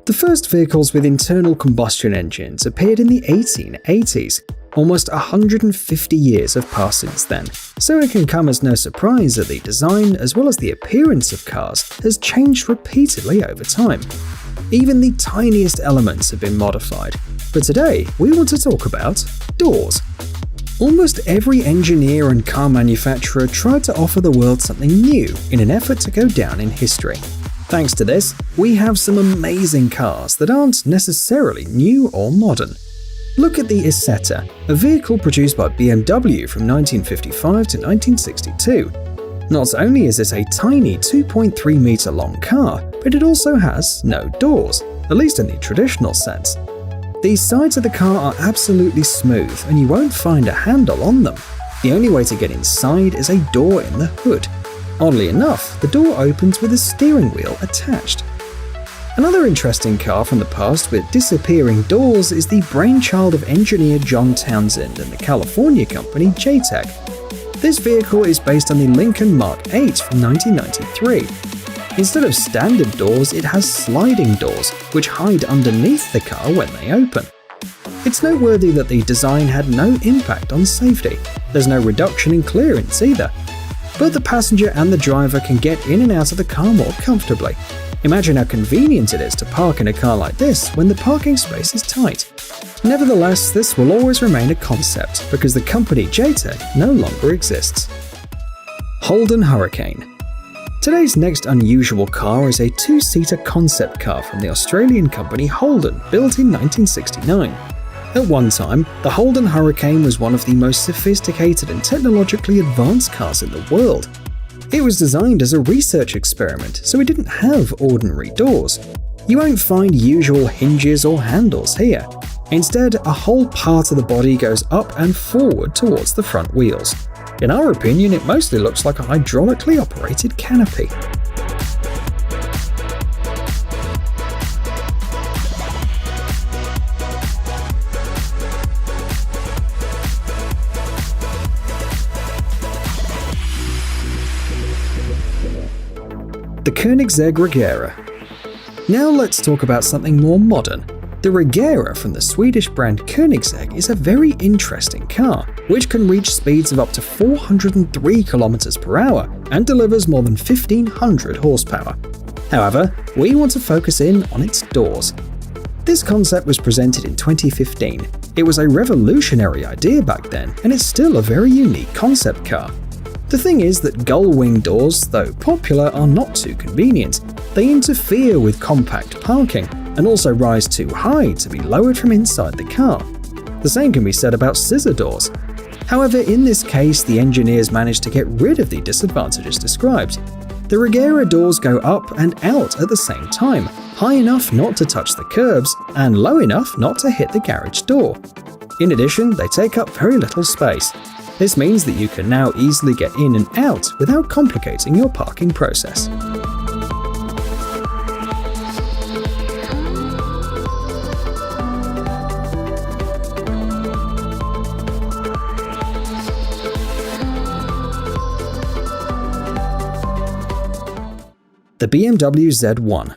The first vehicles with internal combustion engines appeared in the 1880s. Almost 150 years have passed since then, so it can come as no surprise that the design as well as the appearance of cars has changed repeatedly over time. Even the tiniest elements have been modified, but today we want to talk about doors. Almost every engineer and car manufacturer tried to offer the world something new in an effort to go down in history. Thanks to this, we have some amazing cars that aren't necessarily new or modern. Look at the Isetta, a vehicle produced by BMW from 1955 to 1962. Not only is it a tiny 2.3 meter long car, but it also has no doors, at least in the traditional sense. The sides of the car are absolutely smooth and you won't find a handle on them. The only way to get inside is a door in the hood. Oddly enough, the door opens with a steering wheel attached. Another interesting car from the past with disappearing doors is the brainchild of engineer John Townsend and the California company JTEC. This vehicle is based on the Lincoln Mark 8 from 1993. Instead of standard doors, it has sliding doors, which hide underneath the car when they open. It's noteworthy that the design had no impact on safety. There's no reduction in clearance either. But the passenger and the driver can get in and out of the car more comfortably. Imagine how convenient it is to park in a car like this when the parking space is tight. Nevertheless, this will always remain a concept because the company JTEC no longer exists. Holden Hurricane. Today's next unusual car is a two-seater concept car from the Australian company Holden, built in 1969. At one time, the Holden Hurricane was one of the most sophisticated and technologically advanced cars in the world. It was designed as a research experiment, so it didn't have ordinary doors. You won't find usual hinges or handles here. Instead, a whole part of the body goes up and forward towards the front wheels. In our opinion, it mostly looks like a hydraulically operated canopy. The Koenigsegg Regera. Now let's talk about something more modern. The Regera from the Swedish brand Koenigsegg is a very interesting car, which can reach speeds of up to 403 km per hour and delivers more than 1500 horsepower. However, we want to focus in on its doors. This concept was presented in 2015. It was a revolutionary idea back then, and it's still a very unique concept car. The thing is that gull-wing doors, though popular, are not too convenient. They interfere with compact parking and also rise too high to be lowered from inside the car. The same can be said about scissor doors. However, in this case, the engineers managed to get rid of the disadvantages described. The Regera doors go up and out at the same time, high enough not to touch the curbs and low enough not to hit the garage door. In addition, they take up very little space. This means that you can now easily get in and out without complicating your parking process. The BMW Z1.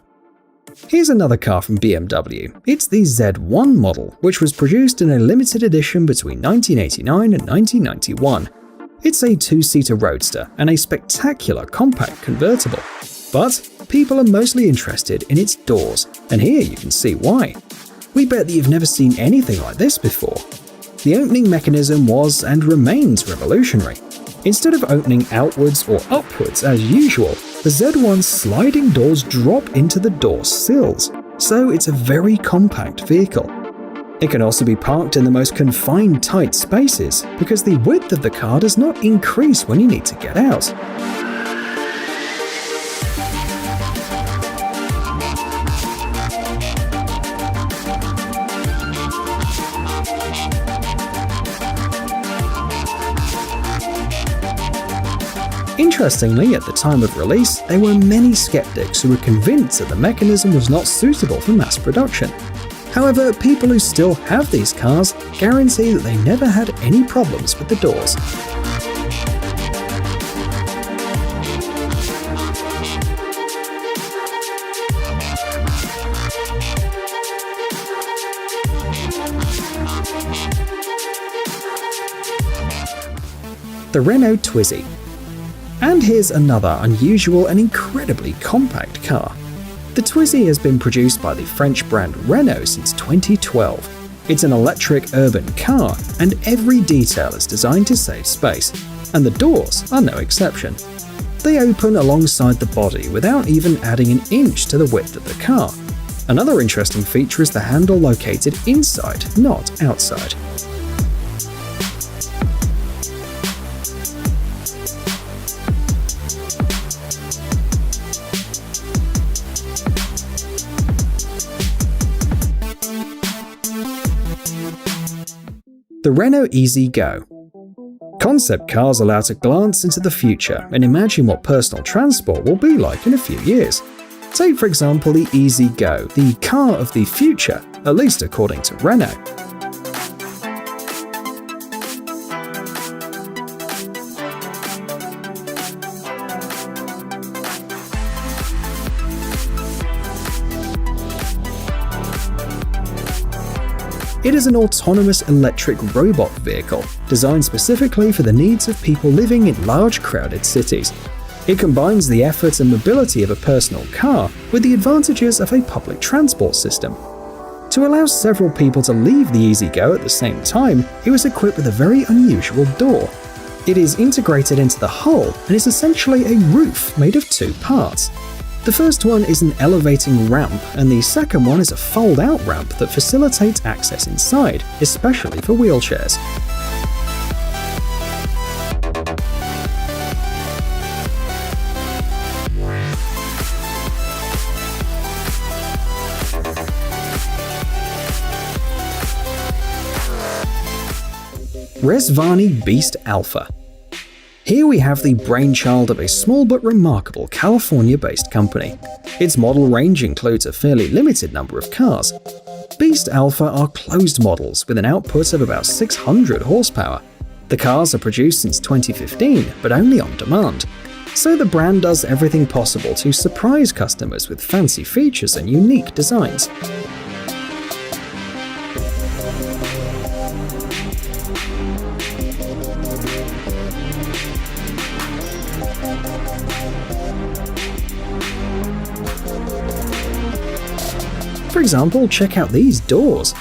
Here's another car from BMW. It's the Z1 model, which was produced in a limited edition between 1989 and 1991. It's a two-seater roadster and a spectacular compact convertible. But people are mostly interested in its doors, and here you can see why. We bet that you've never seen anything like this before. The opening mechanism was and remains revolutionary. Instead of opening outwards or upwards as usual, the Z1's sliding doors drop into the door sills, so it's a very compact vehicle. It can also be parked in the most confined tight spaces because the width of the car does not increase when you need to get out. Interestingly, at the time of release, there were many skeptics who were convinced that the mechanism was not suitable for mass production. However, people who still have these cars guarantee that they never had any problems with the doors. the Renault Twizy. And here's another unusual and incredibly compact car. The Twizy has been produced by the French brand Renault since 2012. It's an electric urban car, and every detail is designed to save space, and the doors are no exception. They open alongside the body without even adding an inch to the width of the car. Another interesting feature is the handle located inside, not outside. The Renault Easy Go. Concept cars allow to glance into the future and imagine what personal transport will be like in a few years. Take for example the Easy Go, the car of the future, at least according to Renault. It is an autonomous electric robot vehicle designed specifically for the needs of people living in large crowded cities. It combines the effort and mobility of a personal car with the advantages of a public transport system. To allow several people to leave the Easy Go at the same time, it was equipped with a very unusual door. It is integrated into the hull and is essentially a roof made of two parts. The first one is an elevating ramp, and the second one is a fold-out ramp that facilitates access inside, especially for wheelchairs. Rezvani Beast Alpha. Here we have the brainchild of a small but remarkable California-based company. Its model range includes a fairly limited number of cars. Beast Alpha are closed models with an output of about 600 horsepower. The cars are produced since 2015, but only on demand. So the brand does everything possible to surprise customers with fancy features and unique designs. For example, check out these doors.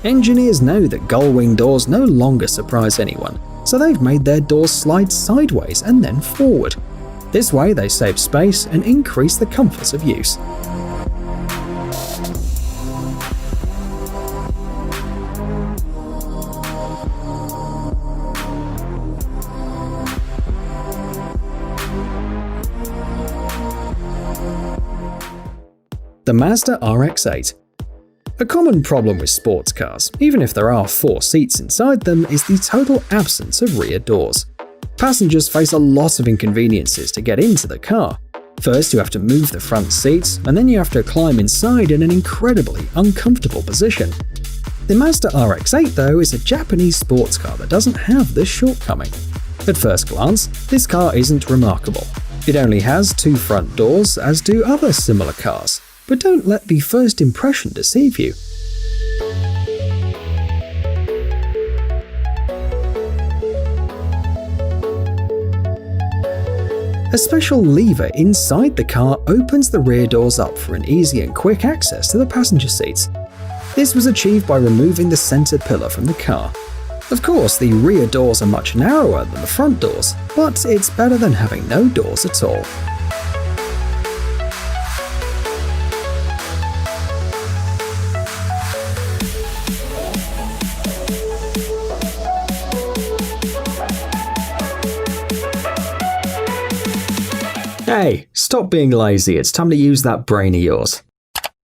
Engineers know that gull-wing doors no longer surprise anyone, so they've made their doors slide sideways and then forward. This way they save space and increase the comfort of use. The Mazda RX-8. A common problem with sports cars, even if there are 4 seats inside them, is the total absence of rear doors. Passengers face a lot of inconveniences to get into the car. First, you have to move the front seats, and then you have to climb inside in an incredibly uncomfortable position. The Mazda RX-8, though, is a Japanese sports car that doesn't have this shortcoming. At first glance, this car isn't remarkable. It only has 2 front doors, as do other similar cars. But don't let the first impression deceive you. A special lever inside the car opens the rear doors up for an easy and quick access to the passenger seats. This was achieved by removing the center pillar from the car. Of course, the rear doors are much narrower than the front doors, but it's better than having no doors at all. Hey, stop being lazy, it's time to use that brain of yours.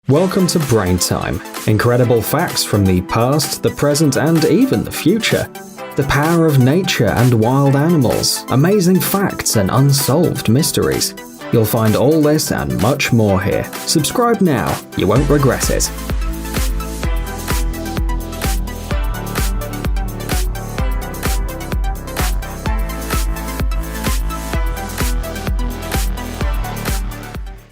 Welcome to Brain Time. Incredible facts from the past, the present, and even the future. The power of nature and wild animals, amazing facts and unsolved mysteries. You'll find all this and much more here. Subscribe now, you won't regret it.